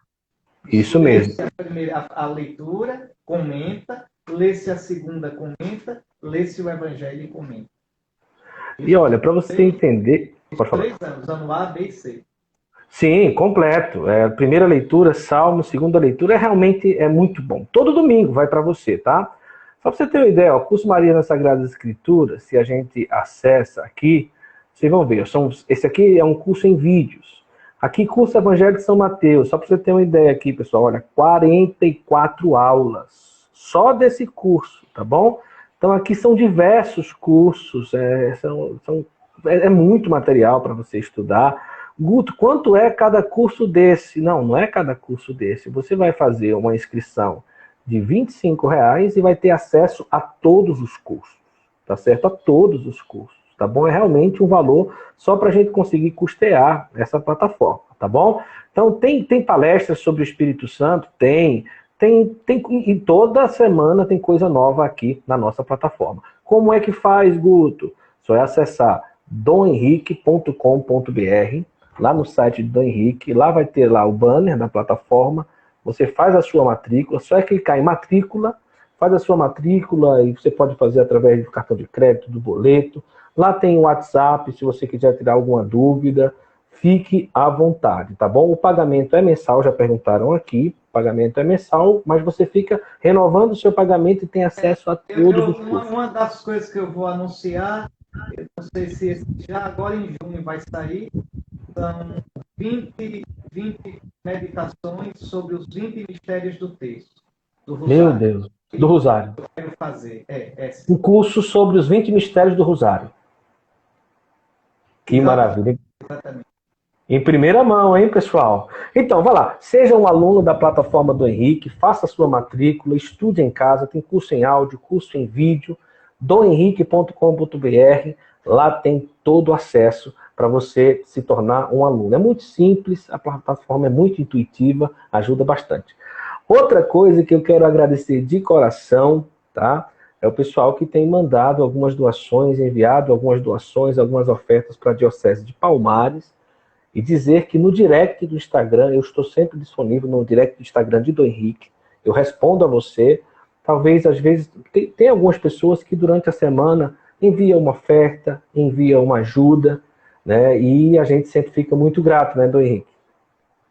Isso mesmo. Lê-se a primeira a leitura, comenta, lê-se a segunda, comenta, lê-se o Evangelho e comenta. E olha, para você entender... Pode falar. 3 anos, ano A, B e C. Sim, completo. Primeira leitura, salmo, segunda leitura, realmente é muito bom. Todo domingo vai para você, tá? Só para você ter uma ideia, o curso Maria nas Sagradas Escrituras, se a gente acessa aqui, vocês vão ver, esse aqui é um curso em vídeos. Aqui, curso Evangelho de São Mateus, só para você ter uma ideia aqui, pessoal, olha, 44 aulas, só desse curso, tá bom? Então aqui são diversos cursos, é muito material para você estudar. Guto, quanto é cada curso desse? Não é cada curso desse. Você vai fazer uma inscrição de R$25 e vai ter acesso a todos os cursos, tá certo? A todos os cursos, tá bom? É realmente um valor só para a gente conseguir custear essa plataforma, tá bom? Então tem palestras sobre o Espírito Santo? Tem E toda semana tem coisa nova aqui na nossa plataforma. Como é que faz, Guto? Só é acessar domhenrique.com.br, lá no site do Dom Henrique, lá vai ter lá o banner da plataforma, você faz a sua matrícula, só é clicar em matrícula, faz a sua matrícula e você pode fazer através do cartão de crédito, do boleto. Lá tem o WhatsApp, se você quiser tirar alguma dúvida, fique à vontade, tá bom? O pagamento é mensal, já perguntaram aqui, o pagamento é mensal, mas você fica renovando o seu pagamento e tem acesso a todos os cursos. Uma das coisas que eu vou anunciar, eu não sei se já agora em junho vai sair, são 20 meditações sobre os 20 mistérios do texto. Do Rosário. Meu Deus, do Rosário. Eu quero fazer. Um curso sobre os 20 mistérios do Rosário. Que maravilha. Exatamente. Em primeira mão, hein, pessoal? Então, vai lá. Seja um aluno da plataforma do Henrique, faça a sua matrícula, estude em casa, tem curso em áudio, curso em vídeo, domhenrique.com.br, lá tem todo o acesso para você se tornar um aluno. É muito simples, a plataforma é muito intuitiva, ajuda bastante. Outra coisa que eu quero agradecer de coração, tá? É o pessoal que tem mandado algumas doações, enviado algumas doações, algumas ofertas para a Diocese de Palmares, e dizer que no direct do Instagram, eu estou sempre disponível no direct do Instagram de Dom Henrique, eu respondo a você. Talvez, às vezes, tem algumas pessoas que durante a semana enviam uma oferta, enviam uma ajuda, né? E a gente sempre fica muito grato, né, Dom Henrique?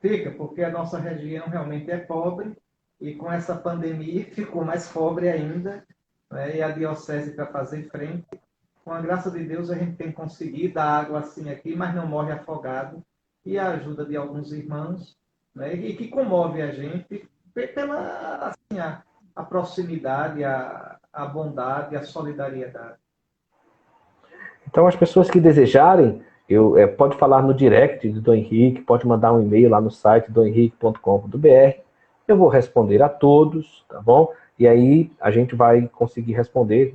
Fica, porque a nossa região realmente é pobre, e com essa pandemia ficou mais pobre ainda, né? E a Diocese, para fazer frente, com a graça de Deus, a gente tem conseguido dar água assim aqui, mas não morre afogado, e a ajuda de alguns irmãos, né? E que comove a gente pela assim, a proximidade, a bondade, a solidariedade. Então, as pessoas que desejarem, pode falar no direct do Dom Henrique, pode mandar um e-mail lá no site domhenrique.com.br, eu vou responder a todos, tá bom? E aí a gente vai conseguir responder,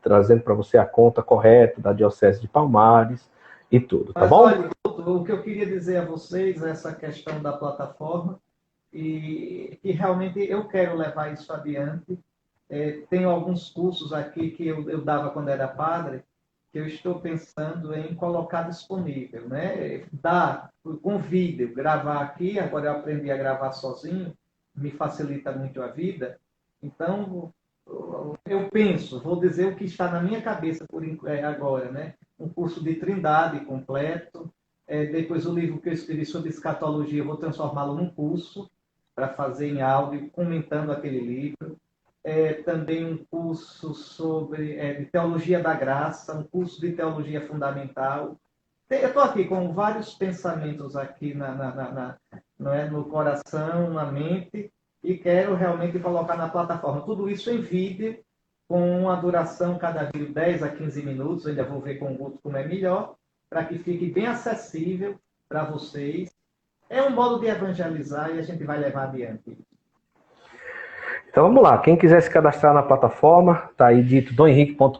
trazendo para você a conta correta da Diocese de Palmares e tudo, tá bom? Olha, o que eu queria dizer a vocês, essa questão da plataforma, e realmente eu quero levar isso adiante. Tenho alguns cursos aqui que eu dava quando era padre, que eu estou pensando em colocar disponível, né? Dar com vídeo, gravar aqui, agora eu aprendi a gravar sozinho, me facilita muito a vida. Então, eu penso, vou dizer o que está na minha cabeça agora, né? Um curso de Trindade completo, depois o livro que eu escrevi sobre escatologia, eu vou transformá-lo num curso para fazer em áudio, comentando aquele livro. Também um curso de Teologia da Graça, um curso de Teologia Fundamental. Eu estou aqui com vários pensamentos aqui no coração, na mente, e quero realmente colocar na plataforma. Tudo isso em vídeo, com uma duração cada vídeo 10 a 15 minutos, eu ainda vou ver com o Guto como é melhor, para que fique bem acessível para vocês. É um modo de evangelizar e a gente vai levar adiante. Então vamos lá, quem quiser se cadastrar na plataforma, tá aí dito domhenrique.com.br,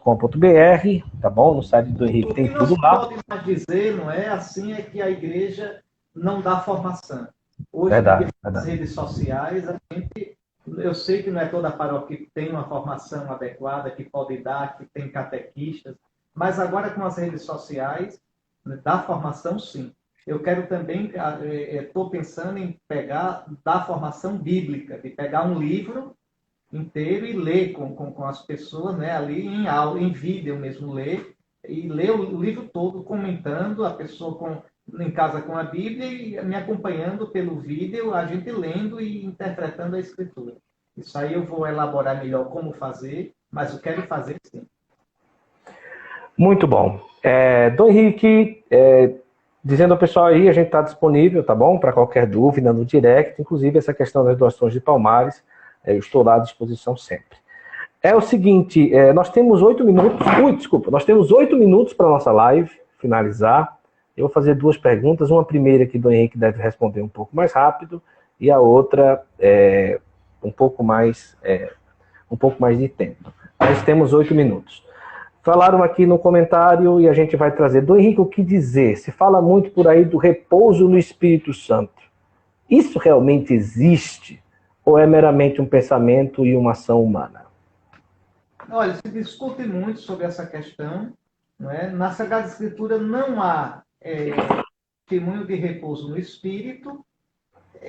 tá bom? No site do Dom Henrique tem tudo lá. O que não se pode mais dizer, não é assim, é que a igreja não dá formação. Hoje, nas redes sociais, eu sei que não é toda a paróquia que tem uma formação adequada, que pode dar, que tem catequistas, mas agora com as redes sociais, dá formação sim. Eu quero também, estou pensando em dar formação bíblica, de pegar um livro inteiro e ler com as pessoas, né, ali em aula, em vídeo mesmo, ler o livro todo, comentando, a pessoa em casa com a Bíblia e me acompanhando pelo vídeo, a gente lendo e interpretando a Escritura. Isso aí eu vou elaborar melhor como fazer, mas eu quero fazer sim. Muito bom. Dom Henrique, dizendo ao pessoal aí, a gente está disponível, tá bom? Para qualquer dúvida no direct, inclusive essa questão das doações de Palmares, eu estou lá à disposição sempre. É o seguinte, nós temos 8 minutos, nós temos 8 minutos para a nossa live finalizar. Eu vou fazer 2 perguntas, uma primeira que o Dom Henrique deve responder um pouco mais rápido, e a outra um pouco mais de tempo. Nós temos 8 minutos. Falaram aqui no comentário e a gente vai trazer. Dom Henrique, o que dizer? Se fala muito por aí do repouso no Espírito Santo. Isso realmente existe? ou é meramente um pensamento e uma ação humana? Olha, se discute muito sobre essa questão, não é? Na Sagrada Escritura não há testemunho de repouso no espírito.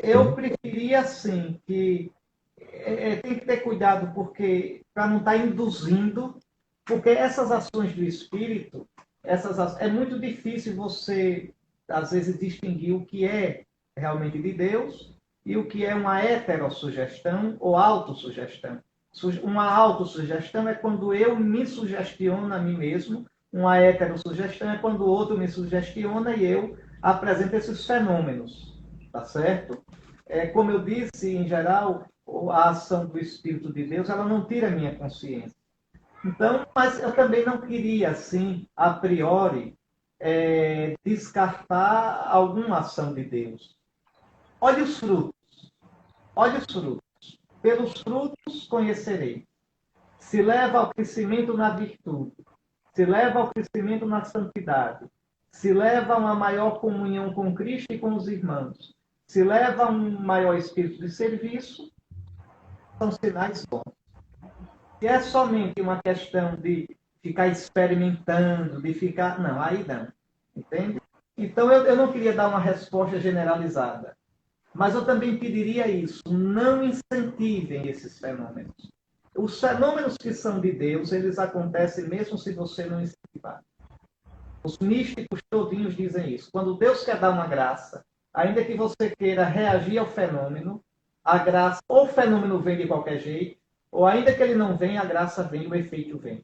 Eu preferia, assim, que tem que ter cuidado porque para não estar induzindo, porque essas ações do espírito, é muito difícil você, às vezes, distinguir o que é realmente de Deus e o que é uma heterossugestão ou autossugestão. Uma autossugestão é quando eu me sugestiono a mim mesmo, uma heterossugestão é quando o outro me sugestiona e eu apresento esses fenômenos, tá certo? Como eu disse, em geral, a ação do Espírito de Deus, ela não tira a minha consciência. Então, mas eu também não queria, assim, a priori, descartar alguma ação de Deus. Olhe os frutos. Olhe os frutos. Pelos frutos conhecerei. Se leva ao crescimento na virtude, se leva ao crescimento na santidade, se leva a uma maior comunhão com Cristo e com os irmãos, se leva a um maior espírito de serviço, são sinais bons. Se é somente uma questão de ficar experimentando, de ficar. Não, aí não. Entende? Então eu não queria dar uma resposta generalizada. Mas eu também pediria isso. Não incentivem esses fenômenos. Os fenômenos que são de Deus, eles acontecem mesmo se você não incentivar. Os místicos todinhos dizem isso. Quando Deus quer dar uma graça, ainda que você queira reagir ao fenômeno, a graça, ou o fenômeno vem de qualquer jeito, ou ainda que ele não venha, a graça vem, o efeito vem.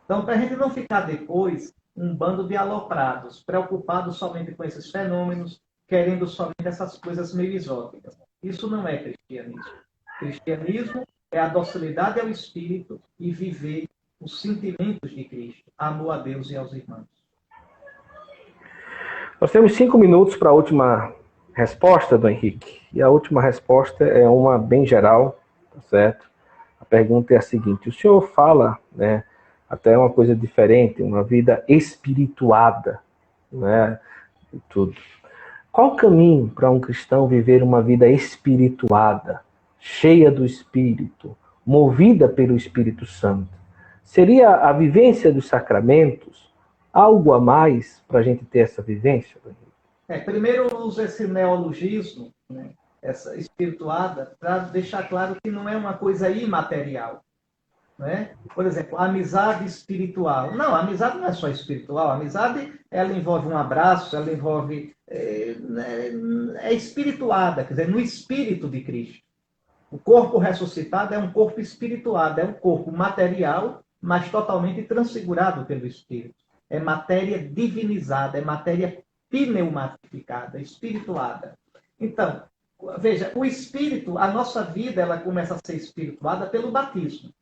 Então, para a gente não ficar depois um bando de aloprados, preocupados somente com esses fenômenos, querendo somente essas coisas meio exóticas. Isso não é cristianismo. Cristianismo é a docilidade ao Espírito e viver os sentimentos de Cristo, amor a Deus e aos irmãos. Nós temos 5 minutos para a última resposta do Henrique. E a última resposta é uma bem geral, tá certo? A pergunta é a seguinte: o senhor fala, né, até uma coisa diferente, uma vida espirituada, né, e tudo. Qual o caminho para um cristão viver uma vida espirituada, cheia do Espírito, movida pelo Espírito Santo? Seria a vivência dos sacramentos algo a mais para a gente ter essa vivência? Primeiro eu uso esse neologismo, né, essa espirituada, para deixar claro que não é uma coisa imaterial. Né? Por exemplo, a amizade espiritual. Não, a amizade não é só espiritual. A amizade, ela envolve um abraço, ela envolve... É espirituada, quer dizer, no espírito de Cristo. O corpo ressuscitado é um corpo espirituado, é um corpo material, mas totalmente transfigurado pelo Espírito. É matéria divinizada, é matéria pneumatificada, espirituada. Então, veja, o Espírito, a nossa vida, ela começa a ser espirituada pelo batismo.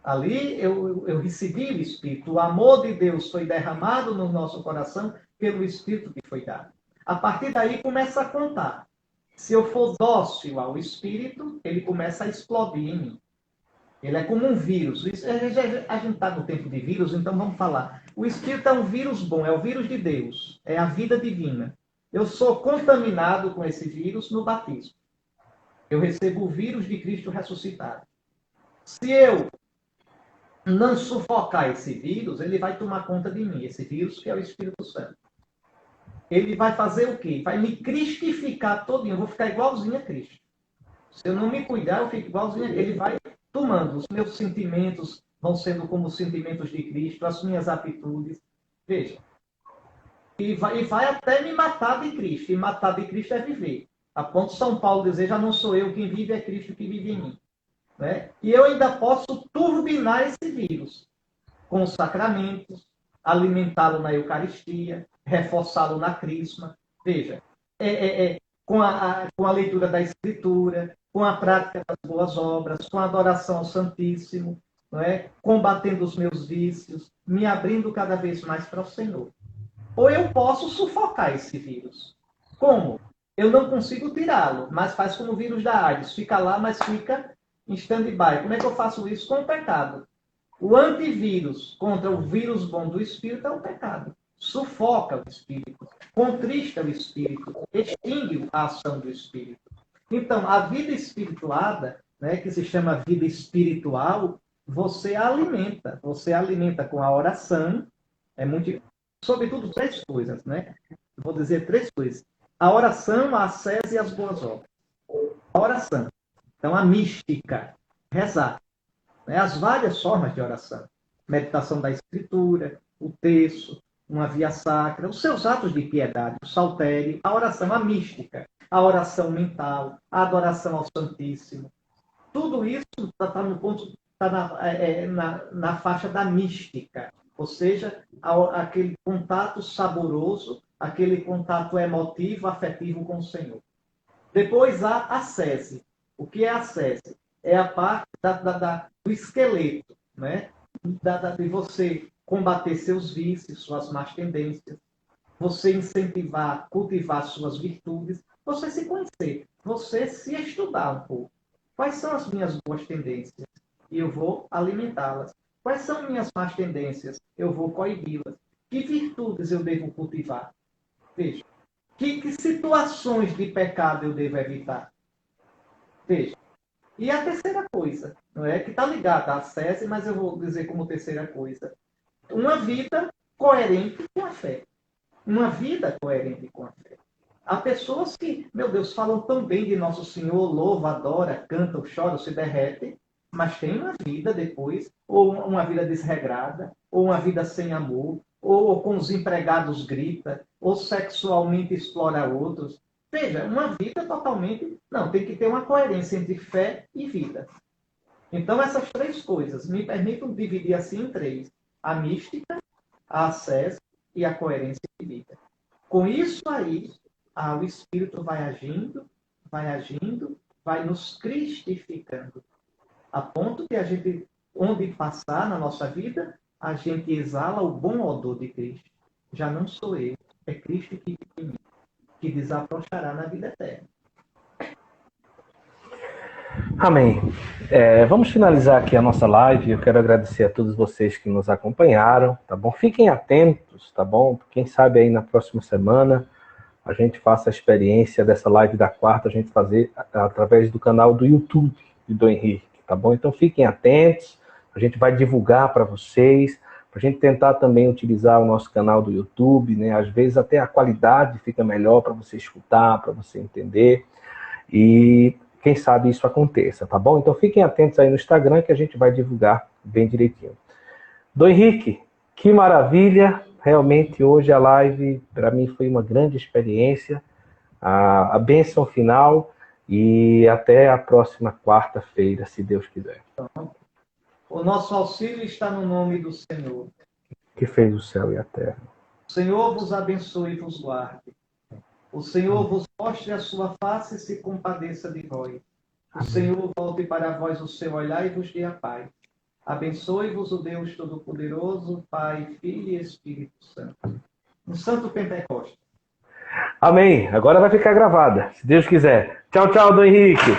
Ali eu recebi o Espírito. O amor de Deus foi derramado no nosso coração pelo Espírito que foi dado. A partir daí começa a contar. Se eu for dócil ao Espírito, ele começa a explodir em mim. Ele é como um vírus. A gente está no tempo de vírus, então vamos falar. O Espírito é um vírus bom, é o vírus de Deus. É a vida divina. Eu sou contaminado com esse vírus no batismo. Eu recebo o vírus de Cristo ressuscitado. Se eu não sufocar esse vírus, ele vai tomar conta de mim. Esse vírus que é o Espírito Santo. Ele vai fazer o quê? Vai me cristificar todinho. Eu vou ficar igualzinho a Cristo. Se eu não me cuidar, eu fico igualzinho a Ele. Ele vai tomando. Os meus sentimentos vão sendo como os sentimentos de Cristo, as minhas atitudes. Veja. E vai até me matar de Cristo. E matar de Cristo é viver. A ponto de São Paulo dizer, já não sou eu quem vive, é Cristo que vive em mim. Né? E eu ainda posso turbinar esse vírus com os sacramentos, alimentá-lo na Eucaristia, reforçá-lo na crisma. Veja, com a leitura da Escritura, com a prática das boas obras, com a adoração ao Santíssimo, não é? Combatendo os meus vícios, me abrindo cada vez mais para o Senhor. Ou eu posso sufocar esse vírus. Como? Eu não consigo tirá-lo, mas faz como o vírus da AIDS. Fica lá, mas fica em stand-by. Como é que eu faço isso? Com o pecado. O antivírus contra o vírus bom do Espírito é o pecado. Sufoca o Espírito, contrista o Espírito, extingue a ação do Espírito. Então, a vida espirituada, né, que se chama vida espiritual, você alimenta. Você alimenta com a oração, é muito, sobretudo três coisas, né? Vou dizer três coisas. A oração, a ascese e as boas obras. A oração. Então, a mística, rezar. Né? As várias formas de oração. Meditação da escritura, o terço, uma via sacra, os seus atos de piedade, o saltério, a oração, a mística, a oração mental, a adoração ao Santíssimo. Tudo isso está no ponto, está na faixa da mística, ou seja, aquele contato saboroso, aquele contato emotivo, afetivo com o Senhor. Depois há a sese. O que é a sese? É a parte do esqueleto, né? De você combater seus vícios, suas más tendências, você incentivar, cultivar suas virtudes, você se conhecer, você se estudar um pouco. Quais são as minhas boas tendências? E eu vou alimentá-las. Quais são minhas más tendências? Eu vou coibi-las. Que virtudes eu devo cultivar? Veja. Que situações de pecado eu devo evitar? Veja. E a terceira coisa, não é? Que está ligada à sese, mas eu vou dizer como terceira coisa. Uma vida coerente com a fé. Uma vida coerente com a fé. Há pessoas que, meu Deus, falam tão bem de Nosso Senhor, louvam, adoram, cantam, choram, se derretem, mas tem uma vida depois, ou uma vida desregrada, ou uma vida sem amor, ou com os empregados grita, ou sexualmente explora outros. Veja, uma vida totalmente... Não, tem que ter uma coerência entre fé e vida. Então, essas três coisas me permitem dividir assim em três. A mística, a ascese e a coerência de vida. Com isso aí, o Espírito vai agindo, vai nos cristificando. A ponto que a gente, onde passar na nossa vida, a gente exala o bom odor de Cristo. Já não sou eu, é Cristo que vive em mim, que desaprochará na vida eterna. Amém. Vamos finalizar aqui a nossa live. Eu quero agradecer a todos vocês que nos acompanharam, tá bom? Fiquem atentos, tá bom? Quem sabe aí na próxima semana a gente faça a experiência dessa live da quarta, a gente fazer através do canal do YouTube de Dom Henrique, tá bom? Então fiquem atentos, a gente vai divulgar para vocês, para a gente tentar também utilizar o nosso canal do YouTube, né? Às vezes até a qualidade fica melhor para você escutar, para você entender, e quem sabe isso aconteça, tá bom? Então fiquem atentos aí no Instagram que a gente vai divulgar bem direitinho. Dom Henrique, que maravilha! Realmente hoje a live para mim foi uma grande experiência, a bênção final, e até a próxima quarta-feira, se Deus quiser. O nosso auxílio está no nome do Senhor, que fez o céu e a terra. O Senhor vos abençoe e vos guarde. O Senhor vos mostre a sua face e se compadeça de vós. O Senhor volte para vós o seu olhar e vos dê a paz. Abençoe-vos o Deus Todo-Poderoso, Pai, Filho e Espírito Santo. Um santo Pentecostes. Amém. Agora vai ficar gravada, se Deus quiser. Tchau, tchau, Dom Henrique.